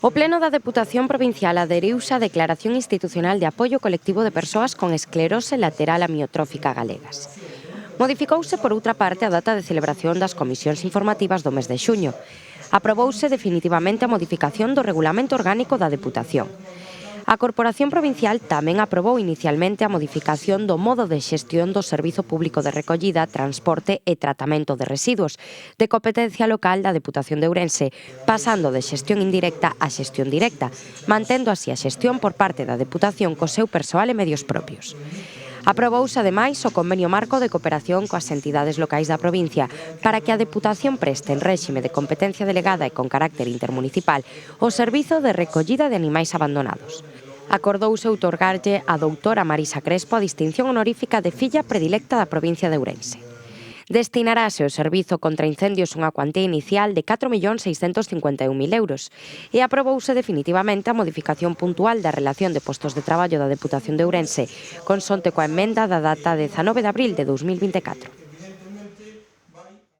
O Pleno da Deputación Provincial adheriuse á Declaración Institucional de Apoio Colectivo de Persoas con Esclerose Lateral Amiotrófica Galegas. Modificouse, por outra parte, a data de celebración das comisións informativas do mes de xuño. Aprobouse definitivamente a modificación do Regulamento Orgánico da Deputación. A Corporación Provincial tamén aprobou inicialmente a modificación do modo de xestión do Servizo Público de Recollida, Transporte e Tratamento de Residuos, de competencia local da Deputación de Ourense, pasando de xestión indirecta a xestión directa, mantendo así a xestión por parte da Deputación co seu persoal e medios propios. Aprobouse, ademais, o convenio marco de cooperación coas entidades locais da provincia para que a Deputación preste en réxime de competencia delegada e con carácter intermunicipal o servizo de recollida de animais abandonados. Acordouse outorgarlle a doutora Marisa Crespo a distinción honorífica de filla predilecta da provincia de Ourense. Destinarase ao servizo contra incendios unha cuantía inicial de 4.651.000 euros e aprobouse definitivamente a modificación puntual da relación de postos de traballo da Deputación de Ourense, consonte coa emenda da data 19 de abril de 2024.